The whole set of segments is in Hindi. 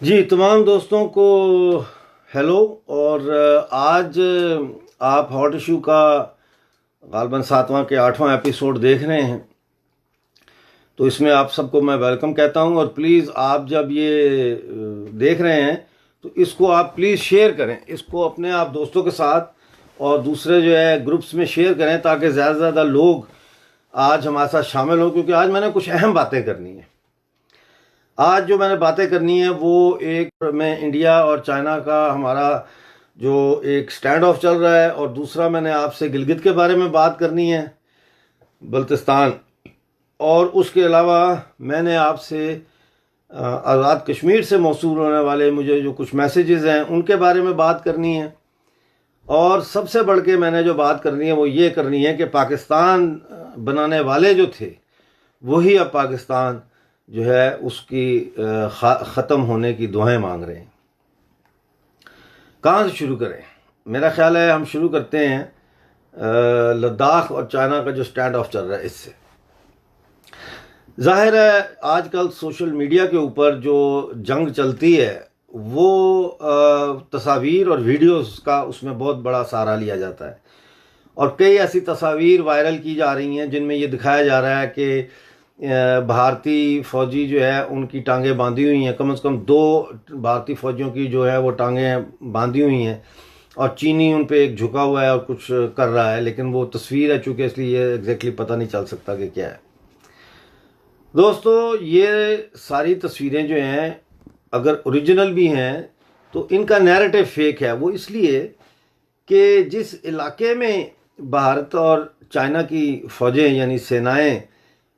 जी, तमाम दोस्तों को हेलो। और आज आप हॉट इशू का गालबन 7वां के 8वां एपिसोड देख रहे हैं। तो इसमें आप सबको मैं वेलकम कहता हूं। और प्लीज़ आप जब ये देख रहे हैं तो इसको आप प्लीज़ शेयर करें, इसको अपने आप दोस्तों के साथ और दूसरे जो है ग्रुप्स में शेयर करें ताकि ज़्यादा से ज़्यादा लोग आज हमारे साथ शामिल हों, क्योंकि आज मैंने कुछ अहम बातें करनी है। आज जो मैंने बातें करनी है वो एक में इंडिया और चाइना का हमारा जो एक स्टैंड ऑफ चल रहा है, और दूसरा मैंने आपसे गिलगित के बारे में बात करनी है, बल्तिस्तान। और उसके अलावा मैंने आपसे आज़ाद कश्मीर से मौसूल होने वाले मुझे जो कुछ मैसेजेस हैं उनके बारे में बात करनी है। और सबसे बढ़ के मैंने जो बात करनी है वो ये करनी है कि पाकिस्तान बनाने वाले जो थे वही अब पाकिस्तान जो है उसकी ख़त्म होने की दुआएं मांग रहे हैं। कहाँ से शुरू करें? मेरा ख्याल है हम शुरू करते हैं लद्दाख और चाइना का जो स्टैंड ऑफ चल रहा है इससे। जाहिर है आजकल सोशल मीडिया के ऊपर जो जंग चलती है वो तस्वीर और वीडियोस का उसमें बहुत बड़ा सहारा लिया जाता है, और कई ऐसी तस्वीर वायरल की जा रही हैं जिनमें ये दिखाया जा रहा है कि भारतीय फौजी जो है उनकी टांगें बांधी हुई हैं, कम से कम 2 भारतीय फौजियों की जो है वो टांगें बांधी हुई हैं, और चीनी उन पे एक झुका हुआ है और कुछ कर रहा है, लेकिन वो तस्वीर है चूँकि इसलिए एग्जैक्टली पता नहीं चल सकता कि क्या है। दोस्तों, ये सारी तस्वीरें जो हैं अगर ओरिजिनल भी हैं तो इनका नैरेटिव फेक है। वो इसलिए कि जिस इलाके में भारत और चाइना की फ़ौजें यानी सेनाएं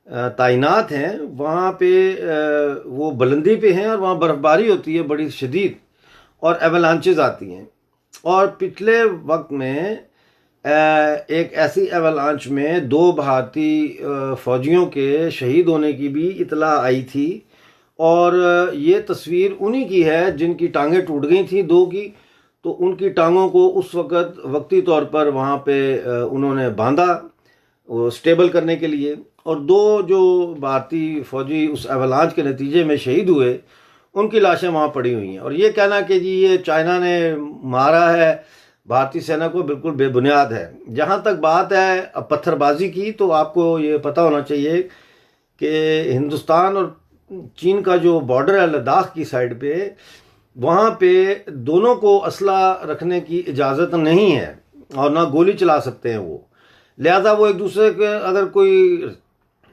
तैनात हैं वहाँ पे वो बुलंदी पे हैं और वहाँ बर्फ़बारी होती है बड़ी शदीद, और एवलांचेस आती हैं। और पिछले वक्त में एक ऐसी एवलांच में 2 भारतीय फ़ौजियों के शहीद होने की भी इतला आई थी, और ये तस्वीर उन्हीं की है जिनकी टांगें टूट गई थी 2 की। तो उनकी टांगों को उस वक़्त वक्ती तौर पर वहाँ पे उन्होंने बांधा वो स्टेबल करने के लिए, और 2 जो भारतीय फौजी उस एवलांच के नतीजे में शहीद हुए उनकी लाशें वहाँ पड़ी हुई हैं। और ये कहना कि जी ये चाइना ने मारा है भारतीय सेना को, बिल्कुल बेबुनियाद है। जहाँ तक बात है पत्थरबाजी की, तो आपको ये पता होना चाहिए कि हिंदुस्तान और चीन का जो बॉर्डर है लद्दाख की साइड पे, वहाँ पे दोनों को असला रखने की इजाज़त नहीं है और ना गोली चला सकते हैं वो। लिहाजा वो एक दूसरे के अगर कोई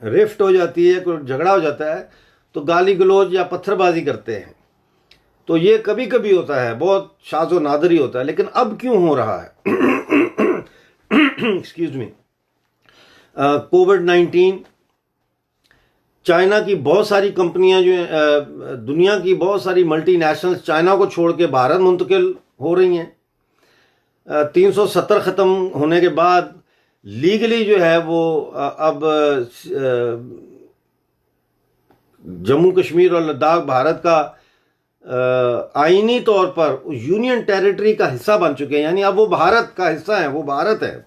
रिफ्ट हो जाती है, कोई झगड़ा हो जाता है तो गाली गलौज या पत्थरबाजी करते हैं। तो ये कभी कभी होता है, बहुत शाज़ो नादर ही होता है, लेकिन अब क्यों हो रहा है? Excuse me. कोविड-19, चाइना की बहुत सारी कंपनियां जो हैं, दुनिया की बहुत सारी मल्टीनेशनल्स चाइना को छोड़ के भारत मुंतकिल हो रही हैं। 370 ख़त्म होने के बाद लीगली जो है वो अब जम्मू कश्मीर और लद्दाख भारत का आईनी तौर पर यूनियन टेरिटरी का हिस्सा बन चुके हैं, यानी अब वो भारत का हिस्सा है, वो भारत है।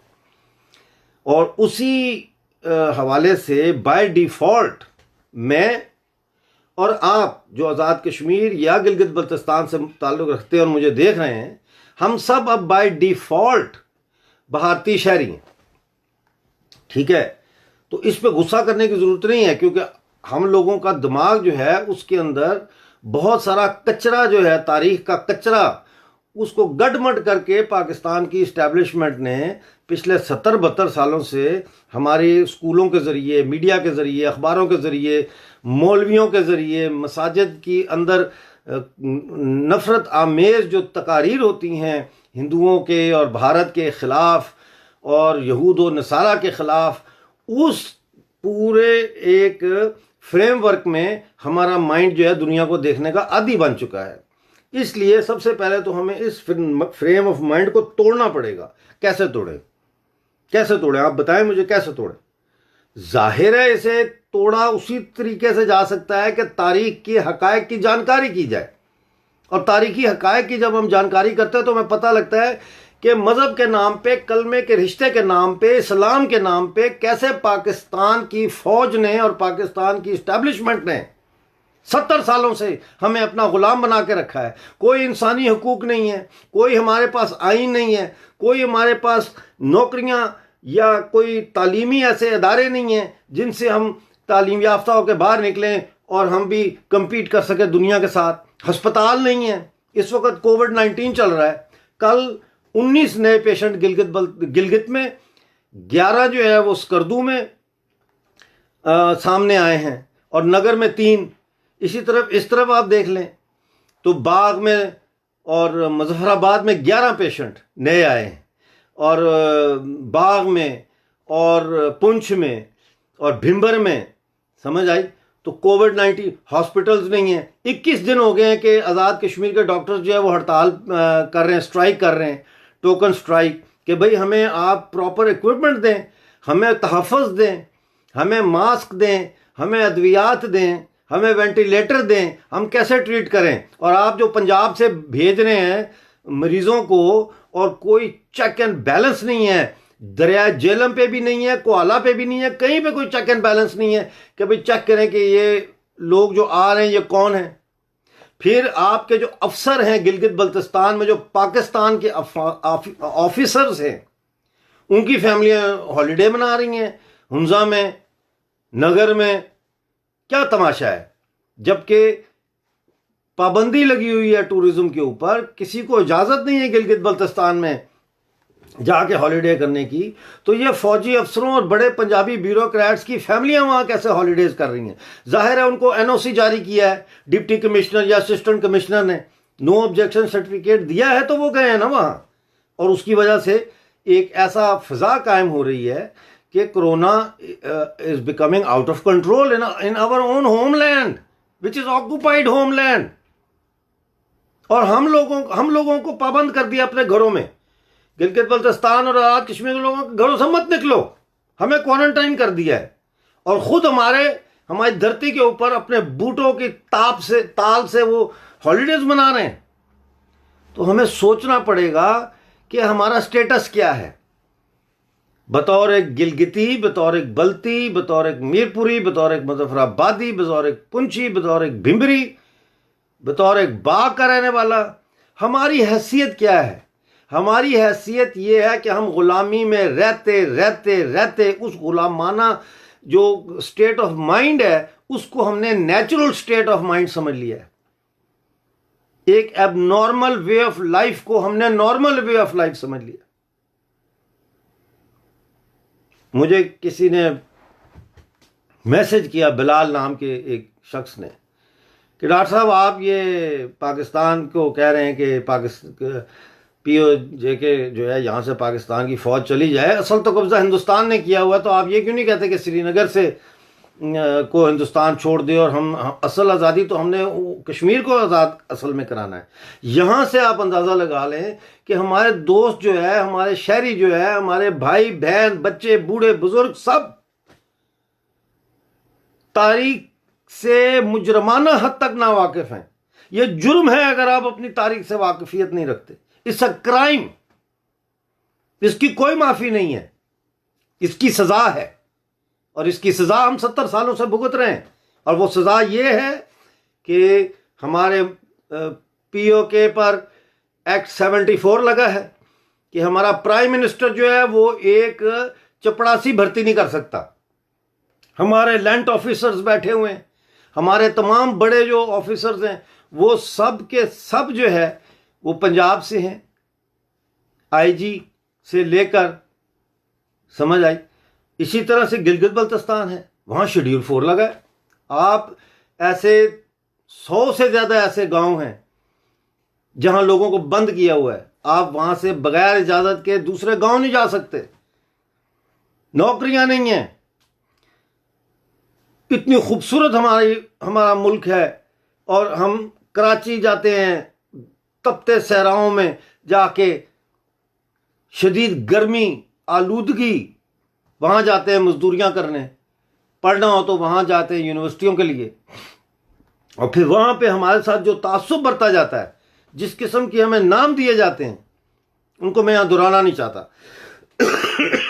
और उसी हवाले से बाय डिफ़ॉल्ट मैं और आप जो आज़ाद कश्मीर या गिलगित बल्तिस्तान से ताल्लुक़ रखते हैं और मुझे देख रहे हैं, हम सब अब बाय डिफ़ॉल्ट भारतीय शहरी हैं। ठीक है, तो इस पे गुस्सा करने की ज़रूरत नहीं है, क्योंकि हम लोगों का दिमाग जो है उसके अंदर बहुत सारा कचरा जो है, तारीख का कचरा, उसको गडमड करके पाकिस्तान की इस्टेब्लिशमेंट ने पिछले 70-72 सालों से हमारे स्कूलों के ज़रिए, मीडिया के ज़रिए, अखबारों के ज़रिए, मौलवियों के ज़रिए, मसाजिद की अंदर नफ़रत आमेज़ जो तकारीर होती हैं हिंदुओं के और भारत के ख़िलाफ़ और यहूद व नसारा के ख़िलाफ़, उस पूरे एक फ्रेमवर्क में हमारा माइंड जो है दुनिया को देखने का आदी बन चुका है। इसलिए सबसे पहले तो हमें इस फ्रेम ऑफ माइंड को तोड़ना पड़ेगा। कैसे तोड़ें? कैसे तोड़ें? आप बताएं मुझे, कैसे तोड़ें? जाहिर है इसे तोड़ा उसी तरीके से जा सकता है कि तारीख के हकायक की जानकारी की जाए, और तारीखी हकायक की जब हम जानकारी करते हैं तो हमें पता लगता है कि मज़हब के नाम पे, कलमे के रिश्ते के नाम पे, इस्लाम के नाम पे कैसे पाकिस्तान की फ़ौज ने और पाकिस्तान की इस्टेब्लिशमेंट ने 70 सालों से हमें अपना गुलाम बना के रखा है। कोई इंसानी हकूक नहीं है, कोई हमारे पास आइन नहीं है, कोई हमारे पास नौकरियां या कोई तालीमी ऐसे इदारे नहीं हैं जिनसे हम तालीम याफ्ता होकर बाहर निकलें और हम भी कम्पीट कर सके दुनिया के साथ। अस्पताल नहीं है, इस वक्त कोविड-19 चल रहा है। कल 19 नए पेशेंट गिलगित में, 11 जो है वो स्कर्दू में सामने आए हैं और नगर में 3। इस तरफ आप देख लें तो बाग में और मुजफ्फराबाद में 11 पेशेंट नए आए हैं, और बाग में और पुंछ में और भिंबर में, समझ आई। तो कोविड-19 हॉस्पिटल्स नहीं है। 21 दिन हो गए हैं कि आज़ाद कश्मीर के डॉक्टर्स जो है वो हड़ताल कर रहे हैं, स्ट्राइक कर रहे हैं, टोकन स्ट्राइक, कि भाई हमें आप प्रॉपर इक्विपमेंट दें, हमें तहफ़्फ़ुज़ दें, हमें मास्क दें, हमें अद्वियात दें, हमें वेंटिलेटर दें, हम कैसे ट्रीट करें। और आप जो पंजाब से भेज रहे हैं मरीज़ों को, और कोई चेक एंड बैलेंस नहीं है, दरिया जेलम पे भी नहीं है, कोहाला पे भी नहीं है, कहीं पे कोई चेक एंड बैलेंस नहीं है कि भाई चेक करें कि ये लोग जो आ रहे हैं ये कौन है। फिर आपके जो अफसर हैं गिलगित बल्तिस्तान में, जो पाकिस्तान के ऑफिसर्स हैं, उनकी फैमिलियां हॉलीडे मना रही हैं हुंजा में, नगर में। क्या तमाशा है, जबकि पाबंदी लगी हुई है टूरिज्म के ऊपर, किसी को इजाज़त नहीं है गिलगित बल्तिस्तान में जाके हॉलीडे करने की। तो ये फौजी अफसरों और बड़े पंजाबी ब्यूरोक्रेट्स की फैमिलियां वहां कैसे हॉलीडेज कर रही हैं। जाहिर है उनको एनओसी जारी किया है डिप्टी कमिश्नर या असिस्टेंट कमिश्नर ने, नो ऑब्जेक्शन सर्टिफिकेट दिया है तो वो गए हैं ना वहां। और उसकी वजह से एक ऐसा फिजा कायम हो रही है कि corona is becoming out of control in our own homeland, which is occupied homeland. और हम लोगों को पाबंद कर दिया अपने घरों में। गिलगित बल्तिस्तान और आज़ाद कश्मीर के लोगों के घरों से मत निकलो, हमें क्वारंटाइन कर दिया है। और खुद हमारी धरती के ऊपर अपने बूटों की ताल से वो हॉलीडेज मना रहे हैं। तो हमें सोचना पड़ेगा कि हमारा स्टेटस क्या है, बतौर एक गिलगिती, बतौर एक बल्ती, बतौर एक मीरपुरी, बतौर एक मुजफ्फराबादी, बतौर एक पुंछी, बतौर एक भिंबरी, बतौर एक बाग का रहने वाला। हमारी हैसियत क्या है? हमारी हैसियत ये है कि हम गुलामी में रहते रहते रहते उस गुलामाना जो स्टेट ऑफ माइंड है उसको हमने नेचुरल स्टेट ऑफ माइंड समझ लिया है। एक एबनॉर्मल वे ऑफ लाइफ को हमने नॉर्मल वे ऑफ लाइफ समझ लिया। मुझे किसी ने मैसेज किया, बिलाल नाम के एक शख्स ने, कि डॉक्टर साहब आप ये पाकिस्तान को कह रहे हैं कि POJ के जो है यहाँ से पाकिस्तान की फ़ौज चली जाए, असल तो कब्ज़ा हिंदुस्तान ने किया हुआ, तो आप ये क्यों नहीं कहते कि श्रीनगर से को हिंदुस्तान छोड़ दे और हम असल आज़ादी तो हमने कश्मीर को आज़ाद असल में कराना है। यहाँ से आप अंदाज़ा लगा लें कि हमारे दोस्त जो है, हमारे शहरी जो है, हमारे भाई बहन, बच्चे, बूढ़े बुजुर्ग सब तारीख से मुजरमाना हद तक ना वाकिफ़ हैं। यह जुर्म है अगर आप अपनी तारीख से वाकिफियत नहीं रखते। इट्स अ क्राइम, इसकी कोई माफ़ी नहीं है, इसकी सज़ा है। और इसकी सज़ा हम 70 सालों से भुगत रहे हैं। और वो सज़ा ये है कि हमारे POK पर एक्ट 74 लगा है कि हमारा प्राइम मिनिस्टर जो है वो एक चपड़ासी भर्ती नहीं कर सकता। हमारे लैंड ऑफिसर्स बैठे हुए हैं, हमारे तमाम बड़े जो ऑफिसर्स हैं वो सब के सब जो है वो पंजाब से हैं, IG से लेकर, समझ आई। इसी तरह से गिलगित बल्तिस्तान है, वहाँ शेड्यूल 4 लगा है। आप ऐसे 100 से ज़्यादा ऐसे गांव हैं जहाँ लोगों को बंद किया हुआ है। आप वहाँ से बगैर इजाज़त के दूसरे गांव नहीं जा सकते, नौकरियाँ नहीं हैं। इतनी खूबसूरत हमारा मुल्क है और हम कराची जाते हैं, तपते सहराओं में जाके, शदीद गर्मी, आलूदगी, वहाँ जाते हैं मजदूरियाँ करने, पढ़ना हो तो वहाँ जाते हैं यूनिवर्सिटियों के लिए। और फिर वहाँ पे हमारे साथ जो तासुब बरता जाता है, जिस किस्म की हमें नाम दिए जाते हैं, उनको मैं यहाँ दोहराना नहीं चाहता।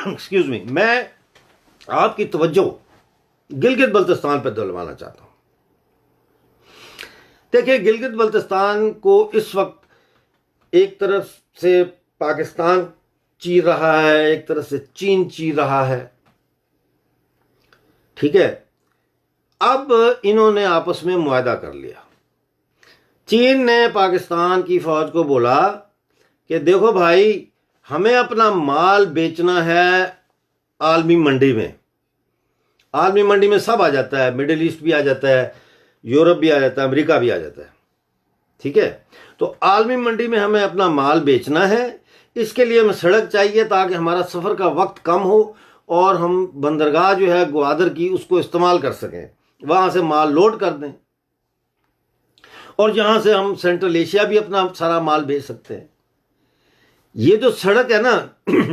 Excuse me. मैं आपकी तवज्जो गिलगित बल्तिस्तान पर दिलवाना चाहता हूँ। देखिए, गिलगित बल्तिस्तान को इस वक्त एक तरफ से पाकिस्तान चीर रहा है, एक तरफ से चीन चीर रहा है, ठीक है। अब इन्होंने आपस में मुआहदा कर लिया। चीन ने पाकिस्तान की फौज को बोला कि देखो भाई, हमें अपना माल बेचना है आलमी मंडी में। आलमी मंडी में सब आ जाता है, मिडिल ईस्ट भी आ जाता है, यूरोप भी आ जाता है, अमेरिका भी आ जाता है, ठीक है। तो आलमी मंडी में हमें अपना माल बेचना है, इसके लिए हमें सड़क चाहिए ताकि हमारा सफ़र का वक्त कम हो और हम बंदरगाह जो है ग्वादर की उसको इस्तेमाल कर सकें, वहाँ से माल लोड कर दें और यहाँ से हम सेंट्रल एशिया भी अपना सारा माल भेज सकते हैं। ये जो सड़क है ना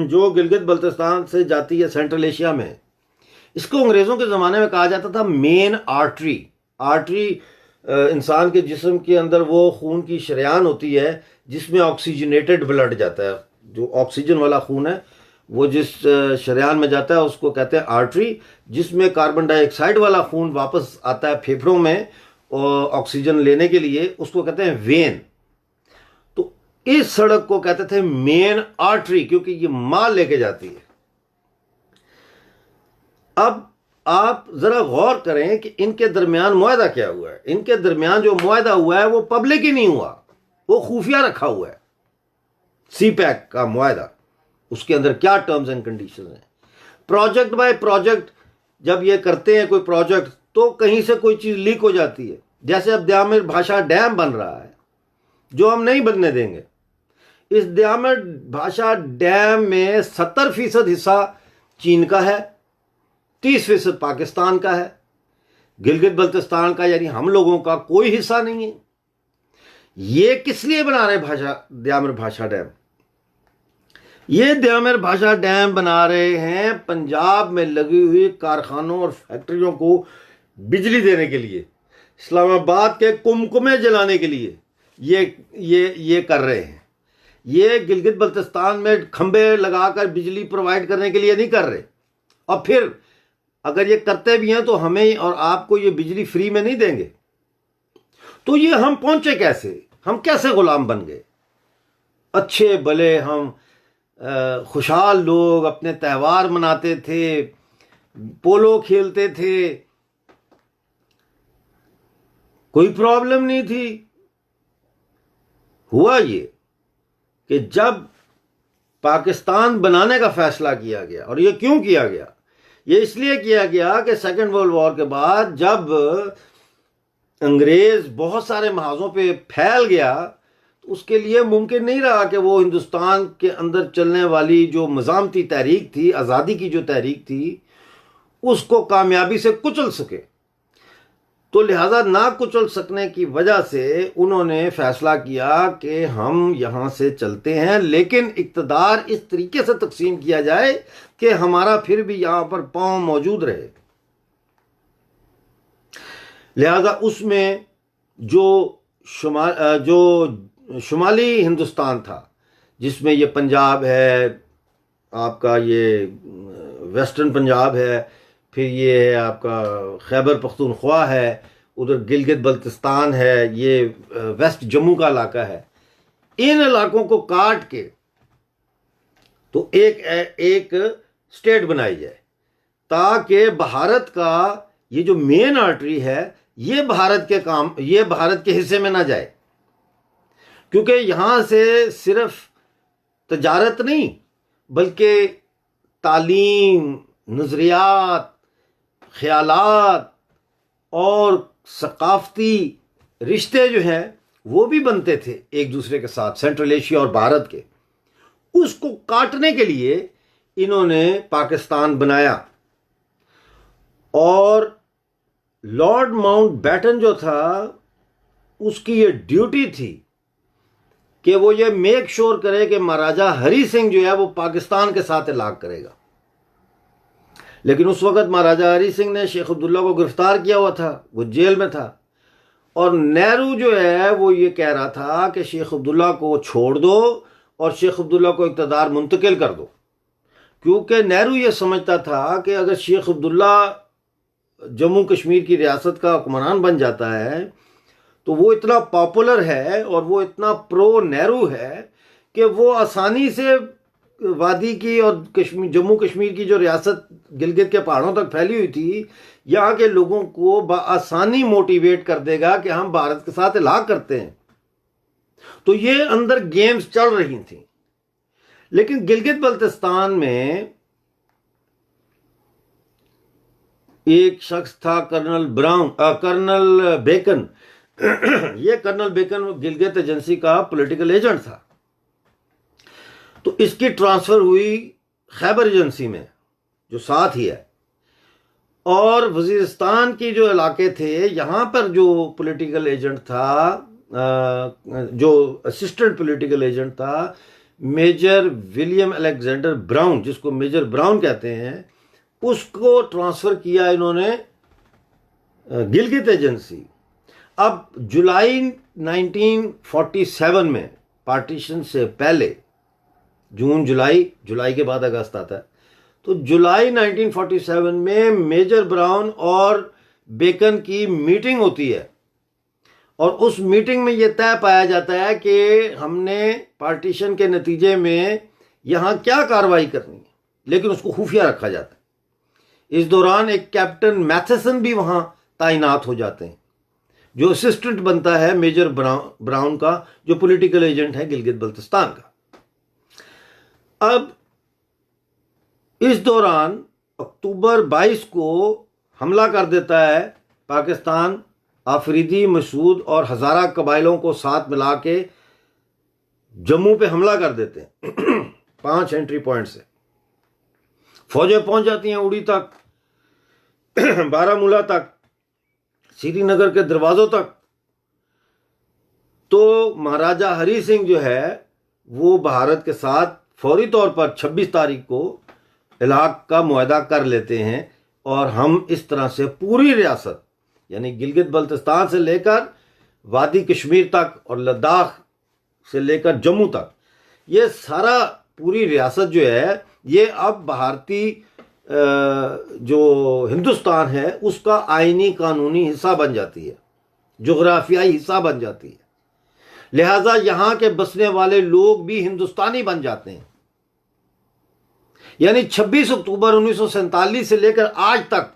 जो गिलगित बल्तिस्तान से जाती है सेंट्रल एशिया में, इसको अंग्रेज़ों के ज़माने में कहा जाता था मेन आर्टरी। आर्टरी इंसान के जिस्म के अंदर वो खून की शरेयान होती है जिसमें ऑक्सीजनेटेड ब्लड जाता है, जो ऑक्सीजन वाला खून है वो जिस शरेयान में जाता है उसको कहते हैं आर्टरी, जिसमें कार्बन डाइऑक्साइड वाला खून वापस आता है फेफड़ों में और ऑक्सीजन लेने के लिए, उसको कहते हैं वेन। तो इस सड़क को कहते थे मेन आर्टरी क्योंकि ये माल लेके जाती है। अब आप जरा गौर करें कि इनके दरमियान मुआहदा क्या हुआ है। इनके दरमियान जो मुआहदा हुआ है वो पब्लिक ही नहीं हुआ, वो खुफिया रखा हुआ है। सी पैक का मुआहदा, उसके अंदर क्या टर्म्स एंड कंडीशन हैं। प्रोजेक्ट बाय प्रोजेक्ट जब ये करते हैं कोई प्रोजेक्ट, तो कहीं से कोई चीज़ लीक हो जाती है। जैसे अब द्यामर भाषा डैम बन रहा है जो हम नहीं बनने देंगे। इस द्यामर भाषा डैम में 70% हिस्सा चीन का है, 30% पाकिस्तान का है। गिलगित बल्तिस्तान का यानी हम लोगों का कोई हिस्सा नहीं है। ये किस लिए बना रहे द्यामर भाषा डैम? ये द्यामर भाषा डैम बना रहे हैं पंजाब में लगी हुई कारखानों और फैक्ट्रियों को बिजली देने के लिए, इस्लामाबाद के कुमकुमे जलाने के लिए ये कर रहे हैं। ये गिलगित बल्तिस्तान में खंबे लगाकर बिजली प्रोवाइड करने के लिए नहीं कर रहे। और फिर अगर ये करते भी हैं तो हमें और आपको ये बिजली फ्री में नहीं देंगे। तो ये हम पहुंचे कैसे? हम कैसे गुलाम बन गए? अच्छे भले हम खुशहाल लोग अपने त्यौहार मनाते थे, पोलो खेलते थे, कोई प्रॉब्लम नहीं थी। हुआ ये कि जब पाकिस्तान बनाने का फैसला किया गया, और ये क्यों किया गया? ये इसलिए किया गया कि सेकेंड वर्ल्ड वॉर के बाद जब अंग्रेज बहुत सारे महाजों पे फैल गया, तो उसके लिए मुमकिन नहीं रहा कि वो हिंदुस्तान के अंदर चलने वाली जो मज़ामती तहरीक थी, आज़ादी की जो तहरीक थी, उसको कामयाबी से कुचल सके। तो लिहाजा ना कुचल सकने की वजह से उन्होंने फैसला किया कि हम यहाँ से चलते हैं, लेकिन इक़्तिदार इस तरीके से तकसीम किया जाए कि हमारा फिर भी यहाँ पर पाँव मौजूद रहे। लिहाजा उसमें जो शुमाली हिंदुस्तान था, जिसमें ये पंजाब है, आपका ये वेस्टर्न पंजाब है, फिर ये है आपका खैबर पख्तूनख्वा है, उधर गिलगित बल्तिस्तान है, ये वेस्ट जम्मू का इलाका है। इन इलाकों को काट के तो एक स्टेट बनाई जाए ताकि भारत का ये जो मेन आर्टरी है ये भारत के हिस्से में ना जाए। क्योंकि यहाँ से सिर्फ तजारत नहीं बल्कि तालीम, नज़रियात, ख्यालात और सकाफ़ती रिश्ते जो हैं वो भी बनते थे एक दूसरे के साथ, सेंट्रल एशिया और भारत के। उसको काटने के लिए इन्होंने पाकिस्तान बनाया। और लॉर्ड माउंटबेटन जो था उसकी ये ड्यूटी थी कि वो ये मेक श्योर करे कि महाराजा हरी सिंह जो है वो पाकिस्तान के साथ इलाक़ करेगा। लेकिन उस वक़्त महाराजा हरी सिंह ने शेख अब्दुल्ला को गिरफ्तार किया हुआ था, वो जेल में था। और नेहरू जो है वो ये कह रहा था कि शेख अब्दुल्ला को छोड़ दो और शेख अब्दुल्ला को इक़्तिदार मुंतकिल कर दो, क्योंकि नेहरू ये समझता था कि अगर शेख अब्दुल्ला जम्मू कश्मीर की रियासत का हुक्मरान बन जाता है तो वो इतना पॉपुलर है और वो इतना प्रो नेहरू है कि वो आसानी से वादी की और कश्मीर, जम्मू कश्मीर की जो रियासत गिलगित के पहाड़ों तक फैली हुई थी, यहाँ के लोगों को आसानी मोटिवेट कर देगा कि हम भारत के साथ इलाक़ करते हैं। तो ये अंदर गेम्स चल रही थी। लेकिन गिलगित बल्तिस्तान में एक शख्स था कर्नल बेकन। ये कर्नल बेकन गिलगित एजेंसी का पॉलिटिकल एजेंट था। तो इसकी ट्रांसफर हुई खैबर एजेंसी में जो साथ ही है, और वजीरिस्तान की जो इलाके थे यहाँ पर जो पॉलिटिकल एजेंट था, जो असिस्टेंट पॉलिटिकल एजेंट था, मेजर विलियम अलेक्जेंडर ब्राउन, जिसको मेजर ब्राउन कहते हैं, उसको ट्रांसफ़र किया इन्होंने गिलगित एजेंसी। अब जुलाई 1947 में, पार्टीशन से पहले, जून जुलाई के बाद अगस्त आता है, तो जुलाई 1947 में मेजर ब्राउन और बेकन की मीटिंग होती है, और उस मीटिंग में यह तय पाया जाता है कि हमने पार्टीशन के नतीजे में यहाँ क्या कार्रवाई करनी है, लेकिन उसको खुफिया रखा जाता है। इस दौरान एक कैप्टन मैथेसन भी वहाँ तैनात हो जाते हैं, जो असिस्टेंट बनता है मेजर ब्राउन का, जो पॉलिटिकल एजेंट है गिलगित बल्तिस्तान का। अब इस दौरान अक्टूबर 22 को हमला कर देता है पाकिस्तान, आफरीदी, मसूद और हज़ारा कबाइलों को साथ मिला के जम्मू पे हमला कर देते हैं 5 एंट्री पॉइंट से। फौजें पहुंच जाती हैं उड़ी तक, बारामूला तक, श्रीनगर के दरवाज़ों तक। तो महाराजा हरी सिंह जो है वो भारत के साथ फौरी तौर पर 26 तारीख को इलाक़ का मुआहदा कर लेते हैं, और हम इस तरह से पूरी रियासत, यानी गिलगित बल्तिस्तान से लेकर वादी कश्मीर तक और लद्दाख से लेकर जम्मू तक, ये सारा पूरी रियासत जो है ये अब भारतीय जो हिंदुस्तान है उसका आईनी कानूनी हिस्सा बन जाती है, जोग्राफियाई हिस्सा बन जाती है। लिहाजा यहाँ के बसने वाले लोग भी हिंदुस्तानी बन जाते हैं। यानी 26 अक्टूबर 1947 से लेकर आज तक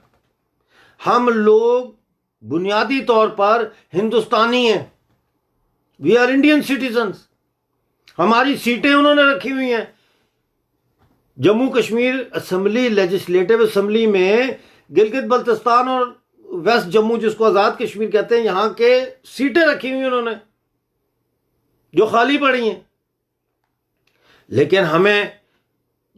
हम लोग बुनियादी तौर पर हिंदुस्तानी हैं। We are Indian citizens. हमारी सीटें उन्होंने रखी हुई हैं। Jammu Kashmir assembly, legislative assembly में गिलगित बल्तिस्तान और वेस्ट जम्मू, जिसको आज़ाद कश्मीर कहते हैं, यहाँ के सीटें रखी हुई उन्होंने जो खाली पड़ी हैं। लेकिन हमें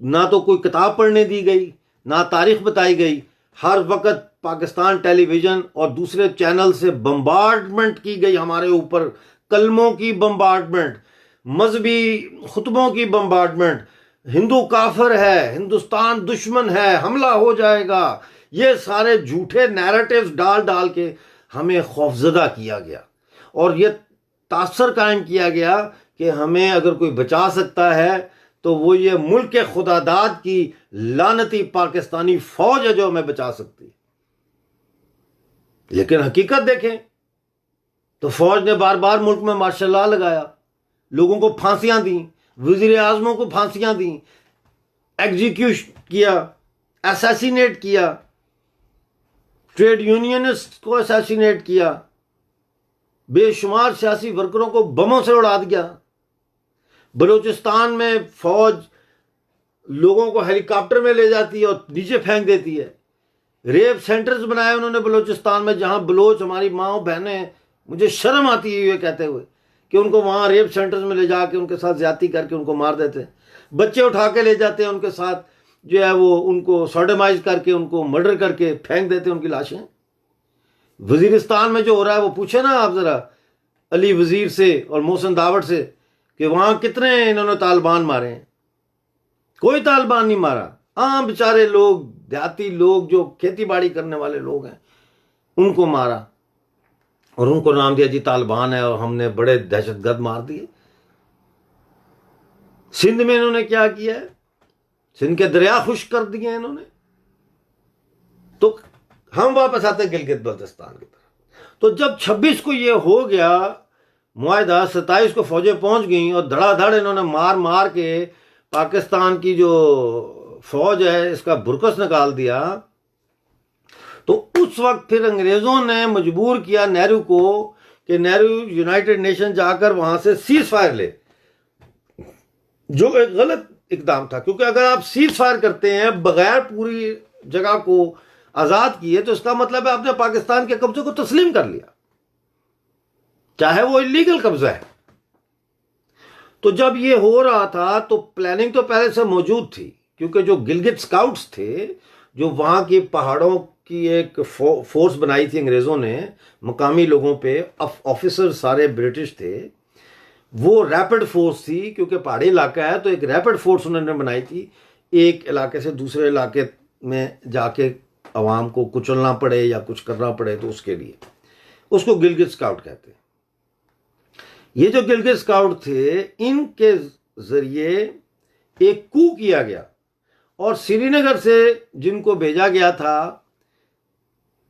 ना तो कोई किताब पढ़ने दी गई, ना तारीख बताई गई। हर वक्त पाकिस्तान टेलीविज़न और दूसरे चैनल से बम्बार्डमेंट की गई हमारे ऊपर, कलमों की बम्बार्डमेंट, मजहबी खुतबों की बम्बार्डमेंट, हिंदू काफिर है, हिंदुस्तान दुश्मन है, हमला हो जाएगा, ये सारे झूठे नैरेटिव्स डाल डाल के हमें खौफजदा किया गया, और ये तासर कायम किया गया कि हमें अगर कोई बचा सकता है तो वो ये मुल्क के खुदादाद की लानती पाकिस्तानी फौज है जो हमें बचा सकती है। लेकिन हकीकत देखें तो फौज ने बार बार मुल्क में मार्शल लॉ लगाया, लोगों को फांसियां दी, वजीर आजमों को फांसियां दी, एग्जीक्यूट किया, असैसिनेट किया, ट्रेड यूनियनिस्ट को असैसिनेट किया, बेशुमार सियासी वर्करों को बमों से उड़ा दिया। बलूचिस्तान में फौज लोगों को हेलीकॉप्टर में ले जाती है और नीचे फेंक देती है। रेप सेंटर्स बनाए उन्होंने बलूचिस्तान में, जहां बलोच, हमारी माँ बहनें, मुझे शर्म आती है ये कहते हुए कि उनको वहां रेप सेंटर्स में ले जाके उनके साथ ज्यादती करके उनको मार देते हैं। बच्चे उठा के ले जाते हैं, उनके साथ जो है वो उनको सोडोमाइज करके, उनको मर्डर करके फेंक देते हैं उनकी लाशें। वजीरिस्तान में जो हो रहा है वो पूछे ना आप ज़रा अली वजीर से और मोहसिन दावड़ से कि वहाँ कितने इन्होंने तालिबान मारे हैं। कोई तालिबान नहीं मारा, आम बेचारे लोग, देहाती लोग जो खेती बाड़ी करने वाले लोग हैं उनको मारा, और उनको नाम दिया जी तालिबान है, और हमने बड़े दहशतगर्द मार दिए। सिंध में इन्होंने क्या किया है, सिंध के दरिया खुश्क कर दिए इन्होंने। तो हम वापस आते हैं गिलगित बल्तिस्तान की तरफ। तो जब 26 को ये हो गया मुआहदा, 27 को फौजें पहुंच गई और धड़ाधड़ इन्होंने मार मार के पाकिस्तान की जो फौज है इसका बुरकस निकाल दिया। तो उस वक्त फिर अंग्रेजों ने मजबूर किया नेहरू को कि नेहरू यूनाइटेड नेशन जाकर वहां से सीज फायर ले, जो एक गलत इकदाम था, क्योंकि अगर आप सीज फायर करते हैं बगैर पूरी जगह को आजाद किए तो इसका मतलब है आपने पाकिस्तान के कब्जे को तस्लीम कर लिया, चाहे वो इलीगल कब्जा है। तो जब ये हो रहा था तो प्लानिंग तो पहले से मौजूद थी, क्योंकि जो गिलगित स्काउट्स थे, जो वहां के पहाड़ों की एक फोर्स बनाई थी अंग्रेजों ने, मकामी लोगों पे, ऑफिसर सारे ब्रिटिश थे, वो रैपिड फोर्स थी, क्योंकि पहाड़ी इलाका है तो एक रैपिड फोर्स उन्होंने बनाई थी, एक इलाके से दूसरे इलाके में जाके अवाम को कुचलना पड़े या कुछ करना पड़े तो उसके लिए, उसको गिलगित स्काउट कहते हैं। ये जो गिलगित स्काउट थे इनके जरिए एक कू किया गया और श्रीनगर से जिनको भेजा गया था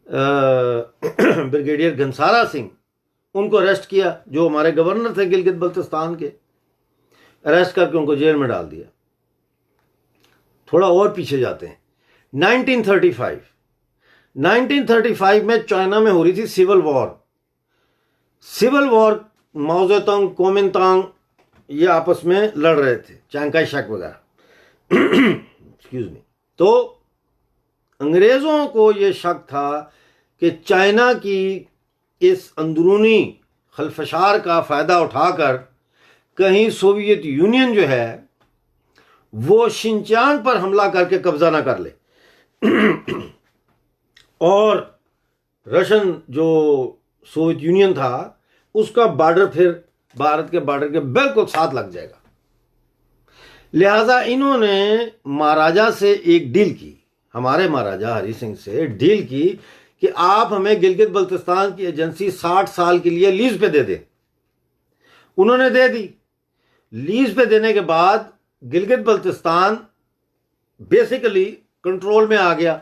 ब्रिगेडियर घनसारा सिंह, उनको अरेस्ट किया, जो हमारे गवर्नर थे गिलगित बल्तिस्तान के, अरेस्ट करके उनको जेल में डाल दिया। थोड़ा और पीछे जाते हैं, 1935 में चाइना में हो रही थी सिविल वॉर। माओ जेतुंग, कोमिंतांग ये आपस में लड़ रहे थे, चांगकाई शेक वगैरह एक्सक्यूज मी। तो अंग्रेजों को ये शक था कि चाइना की इस अंदरूनी खलफशार का फायदा उठाकर कहीं सोवियत यूनियन जो है वो शिनचांग पर हमला करके कब्जा ना कर ले और रशियन जो सोवियत यूनियन था उसका बॉर्डर फिर भारत के बॉर्डर के बिल्कुल साथ लग जाएगा। लिहाजा इन्होंने महाराजा से एक डील की, हमारे महाराजा हरि सिंह से डील की कि आप हमें गिलगित बल्तिस्तान की एजेंसी 60 साल के लिए लीज पे दे दें। उन्होंने दे दी। लीज पे देने के बाद गिलगित बल्तिस्तान बेसिकली कंट्रोल में आ गया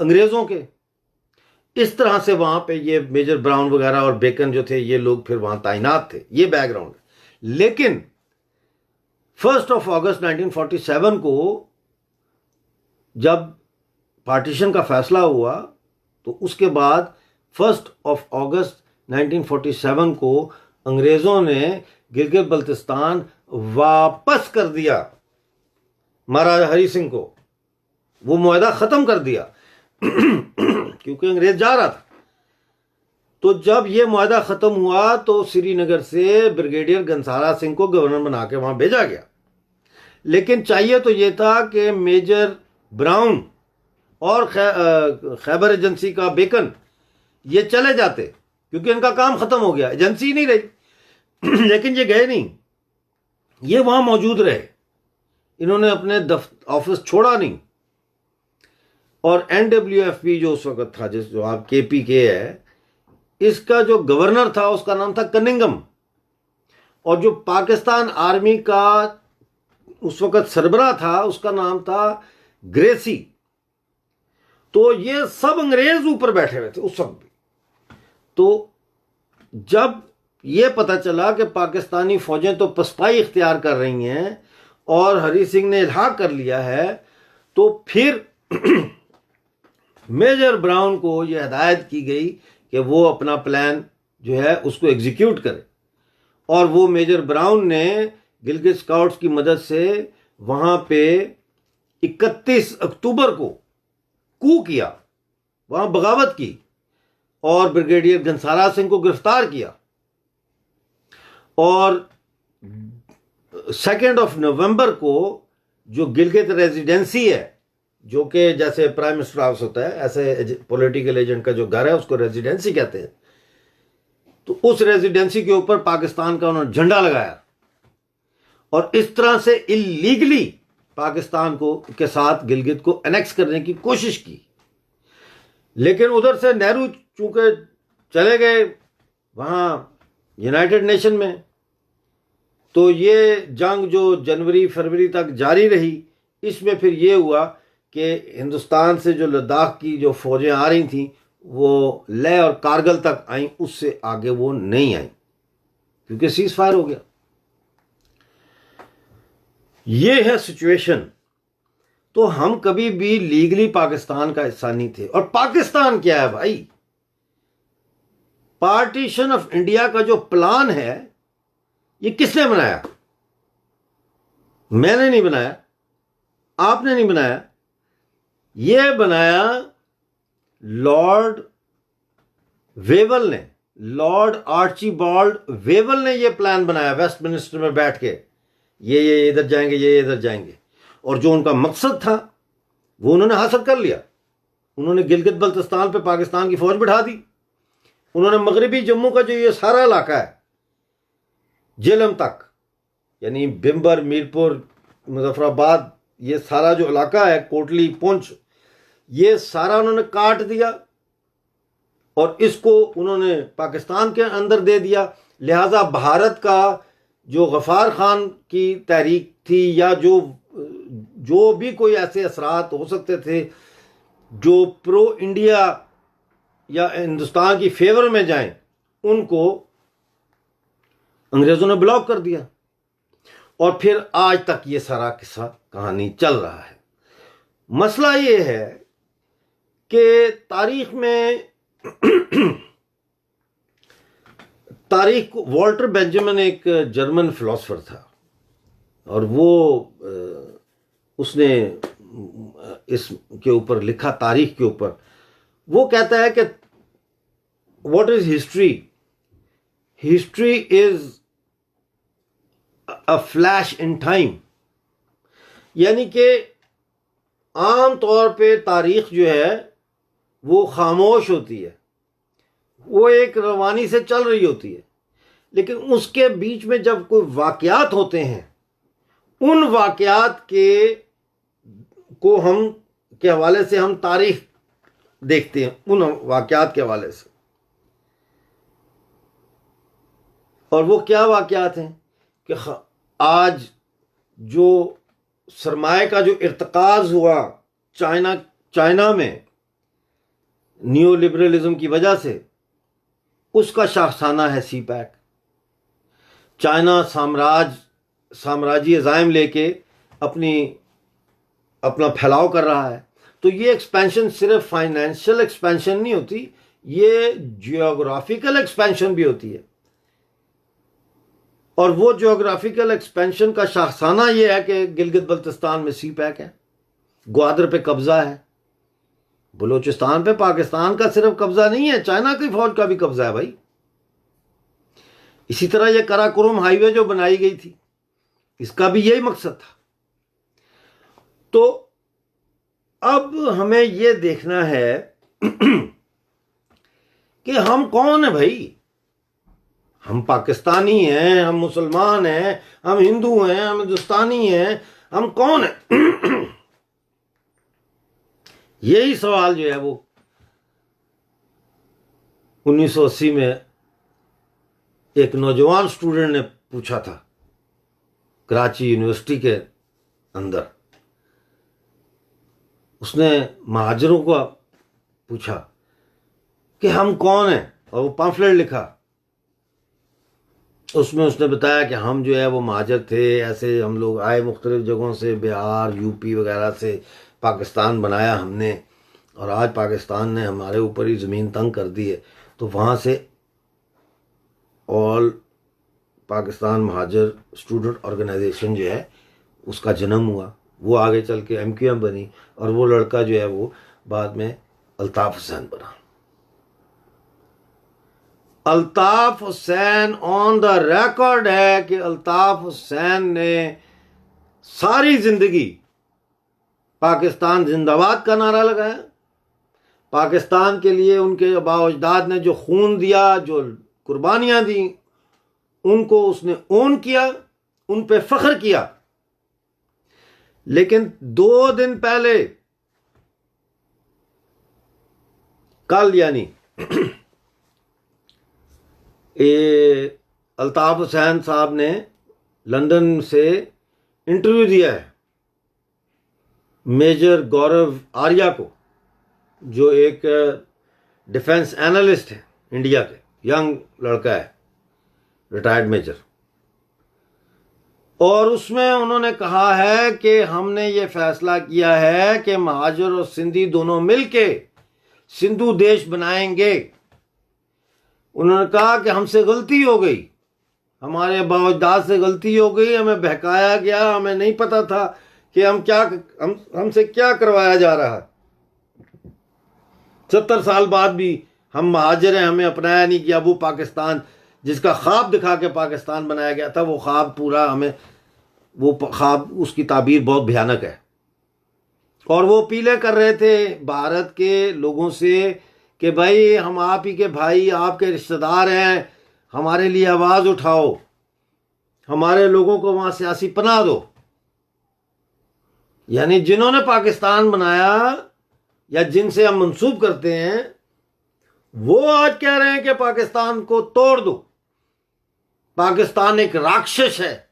अंग्रेजों के। इस तरह से वहां पे ये मेजर ब्राउन वगैरह और बेकन जो थे ये लोग फिर वहां तैनात थे, ये बैकग्राउंड। लेकिन 1 अगस्त 1947 को जब पार्टीशन का फैसला हुआ तो उसके बाद 1 अगस्त 1947 को अंग्रेजों ने गिलगित बल्तिस्तान वापस कर दिया महाराजा हरि सिंह को, वो मुआहदा खत्म कर दिया क्योंकि अंग्रेज जा रहा था। तो जब ये मुआहदा खत्म हुआ तो श्रीनगर से ब्रिगेडियर घनसारा सिंह को गवर्नर बना के वहां भेजा गया। लेकिन चाहिए तो ये था कि मेजर ब्राउन और खैबर एजेंसी का बेकन ये चले जाते, क्योंकि इनका काम खत्म हो गया, एजेंसी ही नहीं रही लेकिन ये गए नहीं, ये वहां मौजूद रहे, इन्होंने अपने ऑफिस छोड़ा नहीं। और NWFP जो उस वक्त था, जिस जो आप KPK है, इसका जो गवर्नर था उसका नाम था कनिंगम, और जो पाकिस्तान आर्मी का उस वक्त सरबराह था उसका नाम था ग्रेसी। तो ये सब अंग्रेज ऊपर बैठे हुए थे उस वक्त भी। तो जब ये पता चला कि पाकिस्तानी फौजें तो पसपाई इख्तियार कर रही हैं और हरि सिंह ने इल्हाक कर लिया है, तो फिर मेजर ब्राउन को यह हिदायत की गई कि वो अपना प्लान जो है उसको एग्जीक्यूट करे। और वो मेजर ब्राउन ने गिलगित स्काउट्स की मदद से वहां पे 31 अक्टूबर को कू किया, वहां बगावत की और ब्रिगेडियर घनसारा सिंह को गिरफ्तार किया। और 2 नवंबर को जो गिलगित रेजिडेंसी है, जो कि जैसे प्राइम मिनिस्टर हाउस होता है, ऐसे पॉलिटिकल एजेंट का जो घर है उसको रेजिडेंसी कहते हैं, तो उस रेजिडेंसी के ऊपर पाकिस्तान का उन्होंने झंडा लगाया और इस तरह से इलीगली पाकिस्तान को के साथ गिलगित को एनेक्स करने की कोशिश की। लेकिन उधर से नेहरू चूंकि चले गए वहां यूनाइटेड नेशन में, तो ये जंग जो जनवरी फरवरी तक जारी रही, इसमें फिर ये हुआ कि हिंदुस्तान से जो लद्दाख की जो फौजें आ रही थीं वो लेह और कारगिल तक आई, उससे आगे वो नहीं आई, क्योंकि सीज फायर हो गया। ये है सिचुएशन। तो हम कभी भी लीगली पाकिस्तान का हिस्सा नहीं थे। और पाकिस्तान क्या है भाई? पार्टीशन ऑफ इंडिया का जो प्लान है, ये किसने बनाया? मैंने नहीं बनाया, आपने नहीं बनाया, ये बनाया लॉर्ड वेवल ने, लॉर्ड आर्चीबाल्ड वेवल ने ये प्लान बनाया वेस्टमिनिस्टर में बैठ के, ये इधर जाएंगे, ये इधर जाएंगे। और जो उनका मकसद था वो उन्होंने हासिल कर लिया। उन्होंने गिलगित बल्तिस्तान पे पाकिस्तान की फौज बिठा दी। उन्होंने मगरबी जम्मू का जो ये सारा इलाका है, झेलम तक, यानी बिम्बर, मीरपुर, मुजफ्फराबाद, ये सारा जो इलाका है, कोटली, पुंछ, ये सारा उन्होंने काट दिया और इसको उन्होंने पाकिस्तान के अंदर दे दिया। लिहाजा भारत का जो गफ़ार खान की तहरीक थी, या जो भी कोई ऐसे असरात हो सकते थे जो प्रो इंडिया या हिंदुस्तान की फेवर में जाएं, उनको अंग्रेज़ों ने ब्लॉक कर दिया। और फिर आज तक ये सारा किस्सा कहानी चल रहा है। मसला ये है कि तारीख में वॉल्टर बेंजामिन एक जर्मन फिलोसफर था, और वो उसने इसके ऊपर लिखा, तारीख के ऊपर। वो कहता है कि what is history? History is a flash in time. यानी कि आम तौर पे तारीख जो है वो खामोश होती है, वो एक रवानी से चल रही होती है, लेकिन उसके बीच में जब कोई वाक़यात होते हैं, उन वाक़यात के हवाले से हम तारीख देखते हैं, उन वाक़यात के हवाले से। और वो क्या वाक़यात हैं कि आज जो सरमाए का जो इर्तिकाज़ हुआ चाइना में न्यू लिबरलिज्म की वजह से, उसका शाखसाना है सी पैक। चाइना साम्राज्य अज़ाइम लेके अपना फैलाव कर रहा है। तो ये एक्सपेंशन सिर्फ फाइनेंशियल एक्सपेंशन नहीं होती, ये जियोग्राफिकल एक्सपेंशन भी होती है। और वो जियोग्राफिकल एक्सपेंशन का शाखसाना ये है कि गिलगित बल्तिस्तान में सी पैक है, ग्वादर पे कब्जा है, बलूचिस्तान पे पाकिस्तान का सिर्फ कब्जा नहीं है, चाइना की फौज का भी कब्जा है भाई। इसी तरह ये कराकोरम हाईवे जो बनाई गई थी, इसका भी यही मकसद था। तो अब हमें ये देखना है कि हम कौन है भाई? हम पाकिस्तानी हैं, हम मुसलमान हैं, हम हिंदू हैं, हम हिंदुस्तानी हैं, हम कौन है? यही सवाल जो है वो 1980 में एक नौजवान स्टूडेंट ने पूछा था कराची यूनिवर्सिटी के अंदर। उसने महाजरों को पूछा कि हम कौन हैं, और वो पम्फलेट लिखा। उसमें उसने बताया कि हम जो है वो महाजर थे, ऐसे हम लोग आए मुख्तलिफ जगहों से, बिहार, यूपी वगैरह से, पाकिस्तान बनाया हमने, और आज पाकिस्तान ने हमारे ऊपर ही ज़मीन तंग कर दी है। तो वहाँ से ऑल पाकिस्तान महाजर स्टूडेंट ऑर्गेनाइजेशन जो है उसका जन्म हुआ। वो आगे चल के MQM बनी, और वो लड़का जो है वो बाद में अल्ताफ़ हुसैन बना। Altaf Hussain on the record है कि अल्ताफ़ हुसैन ने सारी ज़िंदगी पाकिस्तान जिंदाबाद का नारा लगाया। पाकिस्तान के लिए उनके आबा अजदाद ने जो खून दिया, जो कुर्बानियां दी, उनको उसने ओन किया, उन पे फख्र किया। लेकिन 2 दिन पहले, कल यानी अल्ताफ़ हुसैन साहब ने लंदन से इंटरव्यू दिया है मेजर गौरव आर्या को, जो एक डिफेंस एनालिस्ट है इंडिया के, यंग लड़का है, रिटायर्ड मेजर। और उसमें उन्होंने कहा है कि हमने ये फैसला किया है कि महाजर और सिंधी दोनों मिलके सिंधु देश बनाएंगे। उन्होंने कहा कि हमसे गलती हो गई, हमारे बावजदाद से गलती हो गई, हमें बहकाया गया, हमें नहीं पता था कि हमसे क्या करवाया जा रहा है। 70 साल बाद भी हम महाजर हैं, हमें अपनाया नहीं किया। वो पाकिस्तान जिसका ख्वाब दिखा के पाकिस्तान बनाया गया था, वो ख्वाब पूरा हमें, वो ख्वाब, उसकी ताबीर बहुत भयानक है। और वो अपीलें कर रहे थे भारत के लोगों से कि भाई हम आप ही के भाई, आपके रिश्तेदार हैं, हमारे लिए आवाज़ उठाओ, हमारे लोगों को वहाँ सियासी पनाह दो। यानी जिन्होंने पाकिस्तान बनाया या जिनसे हम मंसूब करते हैं, वो आज कह रहे हैं कि पाकिस्तान को तोड़ दो, पाकिस्तान एक राक्षस है,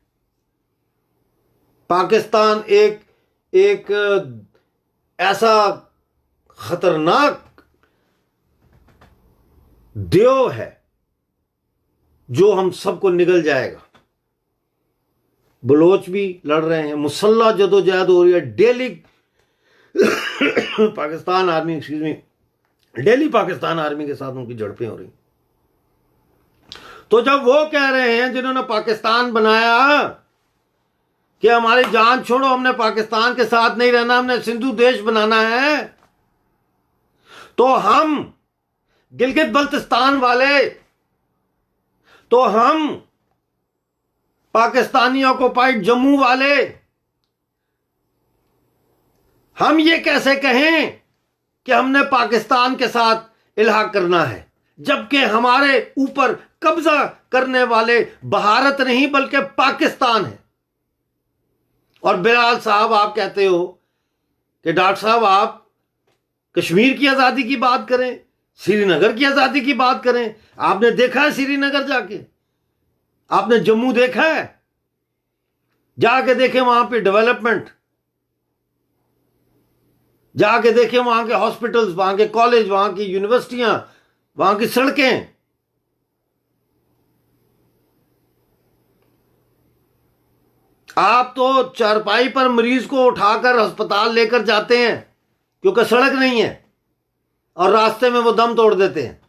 पाकिस्तान एक ऐसा खतरनाक देव है जो हम सबको निगल जाएगा। बलोच भी लड़ रहे हैं, मुसल्ला जदोजहद हो रही है daily. Pakistan army, excuse me, daily Pakistan army के साथ उनकी झड़पें हो रही। तो जब वो कह रहे हैं जिन्होंने पाकिस्तान बनाया कि हमारी जान छोड़ो, हमने पाकिस्तान के साथ नहीं रहना, हमने सिंधु देश बनाना है, तो हम गिलगित बल्तिस्तान वाले, तो हम पाकिस्तानी ऑक्युपाइड जम्मू वाले, हम ये कैसे कहें कि हमने पाकिस्तान के साथ इल्हाक करना है, जबकि हमारे ऊपर कब्जा करने वाले भारत नहीं बल्कि पाकिस्तान है। और बिलाल साहब, आप कहते हो कि डॉक्टर साहब आप कश्मीर की आज़ादी की बात करें, श्रीनगर की आज़ादी की बात करें। आपने देखा है श्रीनगर जाके? आपने जम्मू देखा है? जाके देखें वहां पे डेवलपमेंट, जाके देखें वहां के हॉस्पिटल्स, वहां के कॉलेज, वहां की यूनिवर्सिटियां, वहां की सड़कें। आप तो चारपाई पर मरीज को उठाकर अस्पताल लेकर जाते हैं क्योंकि सड़क नहीं है, और रास्ते में वो दम तोड़ देते हैं।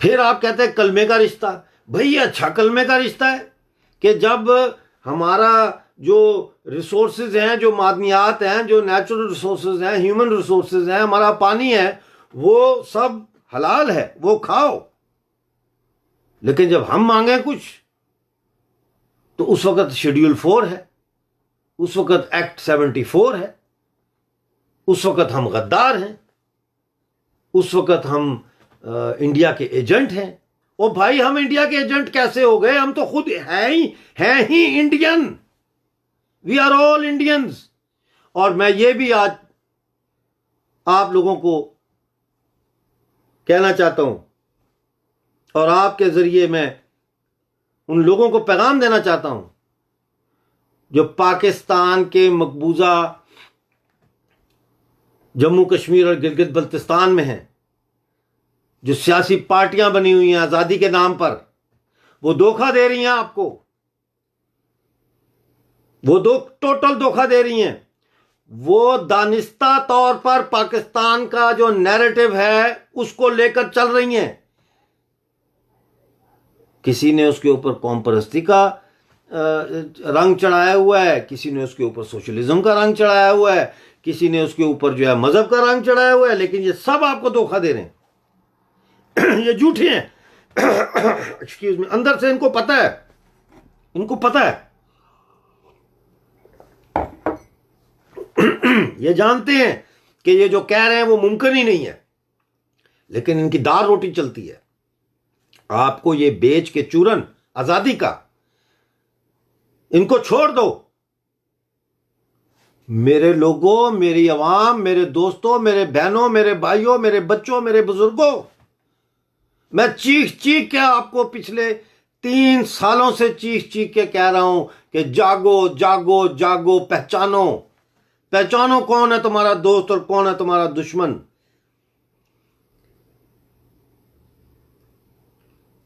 फिर आप कहते हैं कलमे का रिश्ता। भाई अच्छा कलमे का रिश्ता है कि जब हमारा जो रिसोर्सेज हैं, जो मादनियात हैं, जो नेचुरल रिसोर्सेज हैं, ह्यूमन रिसोर्सेज हैं, हमारा पानी है, वो सब हलाल है, वो खाओ। लेकिन जब हम मांगे कुछ तो उस वक्त शेड्यूल 4 है, उस वक्त एक्ट 74 है, उस वक्त हम गद्दार हैं, उस वक्त हम इंडिया के एजेंट हैं। ओ भाई, हम इंडिया के एजेंट कैसे हो गए? हम तो खुद हैं ही Indian. We are all Indians. और मैं ये भी आज आप लोगों को कहना चाहता हूं, और आपके जरिए मैं उन लोगों को पैगाम देना चाहता हूं जो पाकिस्तान के मकबूजा जम्मू कश्मीर और गिलगित बल्तिस्तान में हैं, जो सियासी पार्टियां बनी हुई हैं आजादी के नाम पर, वो धोखा दे रही हैं आपको, वो टोटल धोखा दे रही हैं। वो दानिस्ता तौर पर पाकिस्तान का जो नैरेटिव है उसको लेकर चल रही हैं। किसी ने उसके ऊपर कौम परस्ती का रंग चढ़ाया हुआ है, किसी ने उसके ऊपर सोशलिज्म का रंग चढ़ाया हुआ है, किसी ने उसके ऊपर जो है मजहब का रंग चढ़ाया हुआ है, लेकिन ये सब आपको धोखा दे रहे हैं। ये झूठे हैं। एक्सक्यूज मी, अंदर से इनको पता है, इनको पता है, ये जानते हैं कि ये जो कह रहे हैं वो मुमकिन ही नहीं है, लेकिन इनकी दाल रोटी चलती है। आपको ये बेच के चूरन आजादी का, इनको छोड़ दो। मेरे लोगों, मेरी आवाम, मेरे दोस्तों, मेरे बहनों, मेरे भाइयों, मेरे बच्चों, मेरे बुजुर्गों, मैं चीख चीख के आपको पिछले 3 सालों से चीख चीख के कह रहा हूं कि जागो जागो जागो, पहचानो। पहचानो कौन है तुम्हारा दोस्त और कौन है तुम्हारा दुश्मन।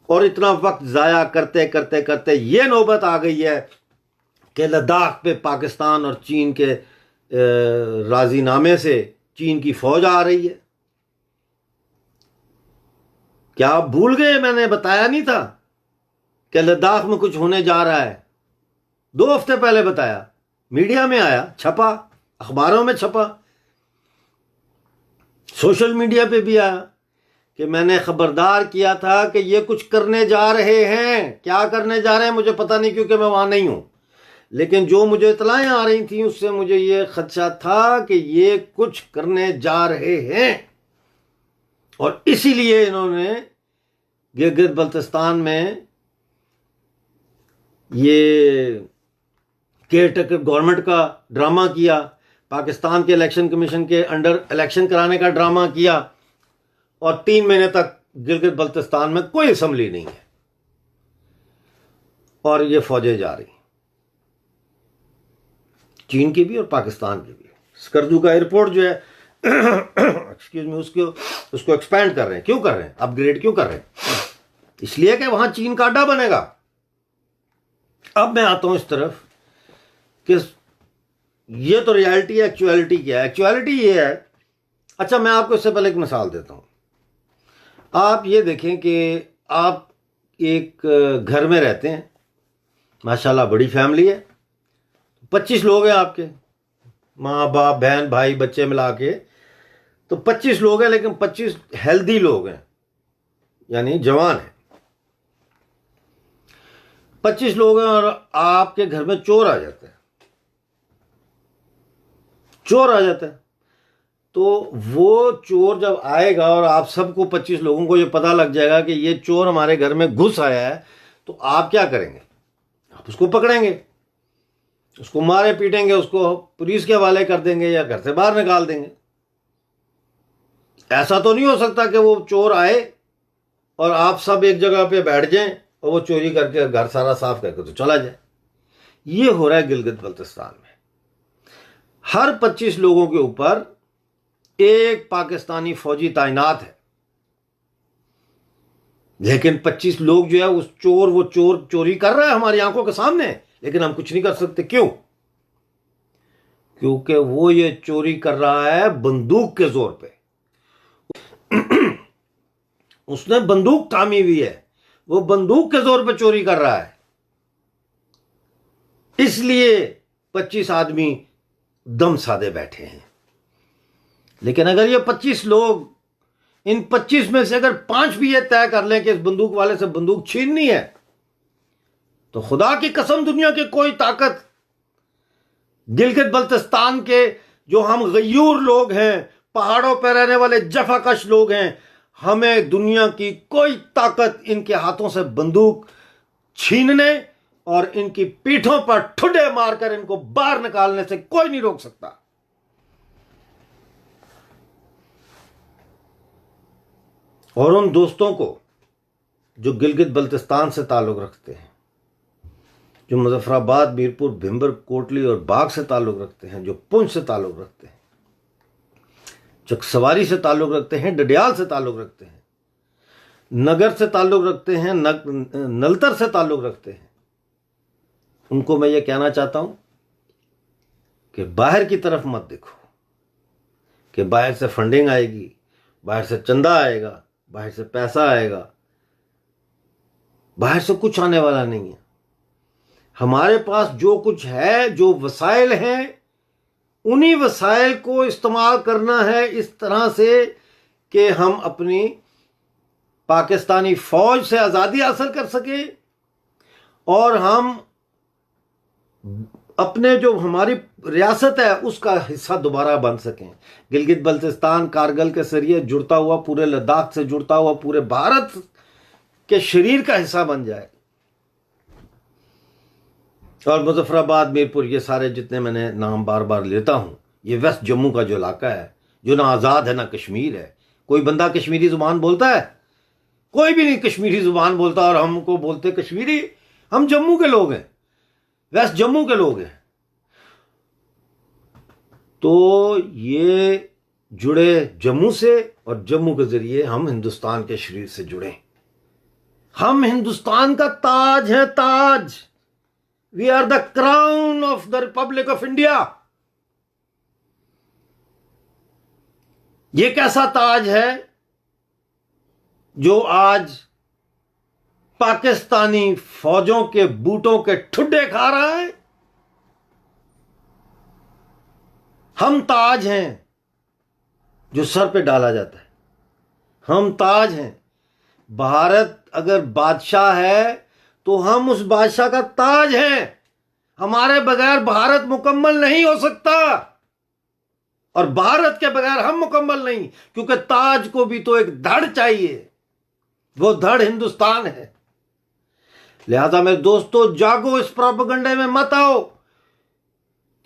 और इतना वक्त जाया करते करते करते ये नौबत आ गई है कि लद्दाख पे पाकिस्तान और चीन के राजीनामे से चीन की फौज आ रही है। क्या आप भूल गए? मैंने बताया नहीं था कि लद्दाख में कुछ होने जा रहा है? 2 हफ्ते पहले बताया, मीडिया में आया, छपा, अखबारों में छपा, सोशल मीडिया पे भी आया कि मैंने खबरदार किया था कि ये कुछ करने जा रहे हैं। क्या करने जा रहे हैं मुझे पता नहीं, क्योंकि मैं वहां नहीं हूं, लेकिन जो मुझे इतलाएं आ रही थी उससे मुझे ये खदशा था कि ये कुछ करने जा रहे हैं। और इसीलिए इन्होंने गिलगित बल्तिस्तान में ये केयरटेकर गवर्नमेंट का ड्रामा किया, पाकिस्तान के इलेक्शन कमीशन के अंडर इलेक्शन कराने का ड्रामा किया, और 3 महीने तक गिलगित बल्तिस्तान में कोई असेंबली नहीं है और ये फौजें जा रही, चीन की भी और पाकिस्तान की भी। स्कर्दू का एयरपोर्ट जो है एक्सक्यूज मी, उसको एक्सपैंड कर रहे हैं। क्यों कर रहे हैं? अपग्रेड क्यों कर रहे हैं? इसलिए कि वहां चीन का अड्डा बनेगा। अब मैं आता हूं इस तरफ कि ये तो रियलिटी है, एक्चुअलिटी क्या है? एक्चुअलिटी ये है, अच्छा मैं आपको इससे पहले एक मिसाल देता हूं। आप ये देखें कि आप एक घर में रहते हैं, माशाल्लाह बड़ी फैमिली है, 25 लोग हैं आपके, माँ बाप बहन भाई बच्चे मिला के, तो 25 लोग हैं, लेकिन 25 हेल्दी लोग हैं, यानी जवान हैं। 25 लोग हैं और आपके घर में चोर आ जाता है। चोर आ जाता है तो वो चोर जब आएगा और आप सबको 25 लोगों को ये पता लग जाएगा कि ये चोर हमारे घर में घुस आया है, तो आप क्या करेंगे? आप उसको पकड़ेंगे, उसको मारे पीटेंगे, उसको पुलिस के हवाले कर देंगे या घर से बाहर निकाल देंगे। ऐसा तो नहीं हो सकता कि वो चोर आए और आप सब एक जगह पे बैठ जाएं और वो चोरी करके घर सारा साफ करके तो चला जाए। ये हो रहा है गिलगित बल्तिस्तान में। हर 25 लोगों के ऊपर एक पाकिस्तानी फौजी तैनात है, लेकिन 25 लोग जो है वो चोर चोरी कर रहा है हमारी आंखों के सामने, लेकिन हम कुछ नहीं कर सकते। क्यों? क्योंकि वो ये चोरी कर रहा है बंदूक के जोर पे। उसने बंदूक थामी हुई है, वो बंदूक के जोर पे चोरी कर रहा है, इसलिए 25 आदमी दम साधे बैठे हैं। लेकिन अगर ये 25 लोग, इन 25 में से अगर 5 भी ये तय कर लें कि इस बंदूक वाले से बंदूक छीननी है, तो खुदा की कसम दुनिया की कोई ताकत गिलगित बल्तिस्तान के जो हम गयूर लोग हैं, पहाड़ों पर रहने वाले जफाकश लोग हैं, हमें दुनिया की कोई ताकत इनके हाथों से बंदूक छीनने और इनकी पीठों पर ठुड्डे मारकर इनको बाहर निकालने से कोई नहीं रोक सकता। और उन दोस्तों को जो गिलगित बल्तिस्तान से ताल्लुक़ रखते हैं, जो मुजफ्फराबाद, मीरपुर, भिंबर, कोटली और बाग से ताल्लुक़ रखते हैं, जो पुंछ से ताल्लुक़ रखते हैं, जो सवारी से ताल्लुक़ रखते हैं, डडियाल से ताल्लुक़ रखते हैं, नगर से ताल्लुक़ रखते हैं, नलतर से ताल्लुक़ रखते हैं, उनको मैं ये कहना चाहता हूँ कि बाहर की तरफ मत देखो कि बाहर से फंडिंग आएगी, बाहर से चंदा आएगा, बाहर से पैसा आएगा। बाहर से कुछ आने वाला नहीं है। हमारे पास जो कुछ है, जो वसाइल हैं, उन्हीं वसाइल को इस्तेमाल करना है इस तरह से कि हम अपनी पाकिस्तानी फौज से आज़ादी हासिल कर सकें और हम अपने जो हमारी रियासत है उसका हिस्सा दोबारा बन सकें। गिलगित बल्तिस्तान कारगिल के जरिए जुड़ता हुआ, पूरे लद्दाख से जुड़ता हुआ पूरे भारत के शरीर का हिस्सा बन जाए। और मुजफ्फराबाद, मीरपुर, ये सारे जितने मैंने नाम बार बार लेता हूँ, ये वेस्ट जम्मू का जो इलाका है, जो ना आज़ाद है ना कश्मीर है। कोई बंदा कश्मीरी ज़ुबान बोलता है? कोई भी नहीं कश्मीरी ज़ुबान बोलता। और हमको बोलते कश्मीरी, हम जम्मू के लोग हैं, वेस्ट जम्मू के लोग हैं। तो ये जुड़े जम्मू से, और जम्मू के जरिए हम हिंदुस्तान के शरीर से जुड़े। हम हिंदुस्तान का ताज है, ताज। We are the crown of the republic of India. ये कैसा ताज है जो आज पाकिस्तानी फौजों के बूटों के ठुड्डे खा रहा है? हम ताज हैं जो सर पे डाला जाता है। हम ताज हैं। भारत अगर बादशाह है तो हम उस बादशाह का ताज हैं। हमारे बगैर भारत मुकम्मल नहीं हो सकता, और भारत के बगैर हम मुकम्मल नहीं, क्योंकि ताज को भी तो एक धड़ चाहिए। वो धड़ हिंदुस्तान है। लिहाजा मेरे दोस्तों, जागो, इस प्रोपेगेंडे में मत आओ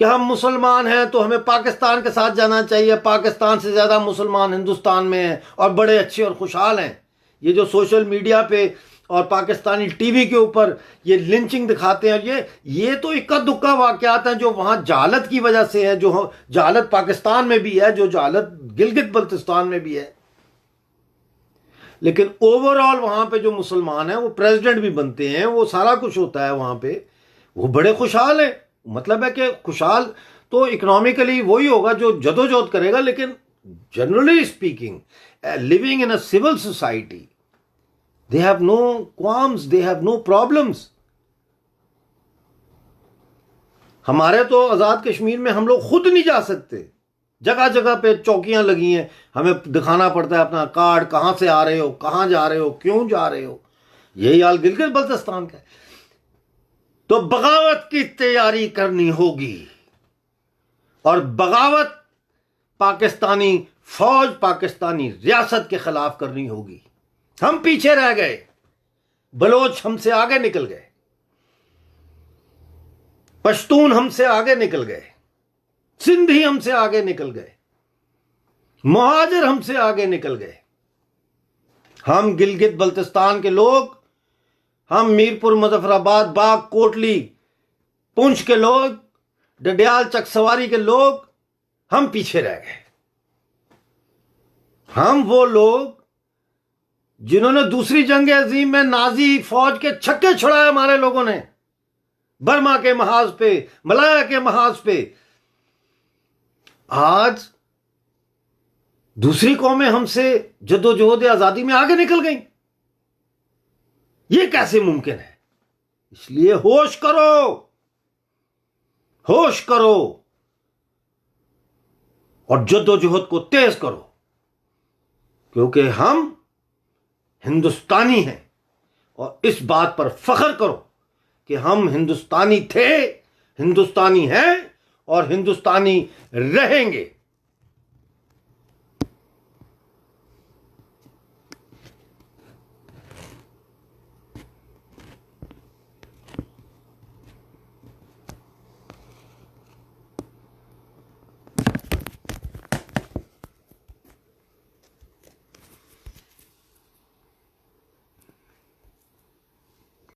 कि हम मुसलमान हैं तो हमें पाकिस्तान के साथ जाना चाहिए, पाकिस्तान से ज्यादा मुसलमान हिंदुस्तान में हैं और बड़े अच्छे और खुशहाल हैं। ये जो सोशल मीडिया पे और पाकिस्तानी टीवी के ऊपर ये लिंचिंग दिखाते हैं, ये तो इक्का दुक्का वाकयात हैं जो वहां जहालत की वजह से है, जो जहालत पाकिस्तान में भी है, जो जहालत गिलगित बल्तिस्तान में भी है। लेकिन ओवरऑल वहां पे जो मुसलमान हैं वो प्रेसिडेंट भी बनते हैं, वो सारा कुछ होता है वहां पे, वो बड़े खुशहाल है। मतलब है कि खुशहाल तो इकोनॉमिकली वही होगा जो जदोजहद करेगा, लेकिन generally speaking, living in a civil society, they have no qualms, they have no problems। हमारे तो आजाद कश्मीर में हम लोग खुद नहीं जा सकते। जगह जगह पे चौकियां लगी हैं, हमें दिखाना पड़ता है अपना कार्ड, कहां से आ रहे हो, कहां जा रहे हो, क्यों जा रहे हो। यही हाल गिलगित बल्तिस्तान का है। तो बगावत की तैयारी करनी होगी, और बगावत पाकिस्तानी फौज, पाकिस्तानी रियासत के खिलाफ करनी होगी। हम पीछे रह गए, बलोच हमसे आगे निकल गए, पश्तून हमसे आगे निकल गए, सिंधी हमसे आगे निकल गए, मुहाजिर हमसे आगे निकल गए। हम गिलगित बल्तिस्तान के लोग, हम मीरपुर, मुजफ्फराबाद, बाग, कोटली, पुंछ के लोग, डडियाल, चकसवारी के लोग, हम पीछे रह गए। हम वो लोग जिन्होंने दूसरी जंग अजीम में नाजी फौज के छक्के छुड़ाए, हमारे लोगों ने, बर्मा के महाज पे, मलाया के महाज पे। आज दूसरी कौमें हमसे जद्दोजहद आजादी में आगे निकल गई। यह कैसे मुमकिन है? इसलिए होश करो, होश करो, और जद्दोजहद को तेज करो, क्योंकि हम हिंदुस्तानी हैं। और इस बात पर फख्र करो कि हम हिंदुस्तानी थे, हिंदुस्तानी हैं और हिंदुस्तानी रहेंगे।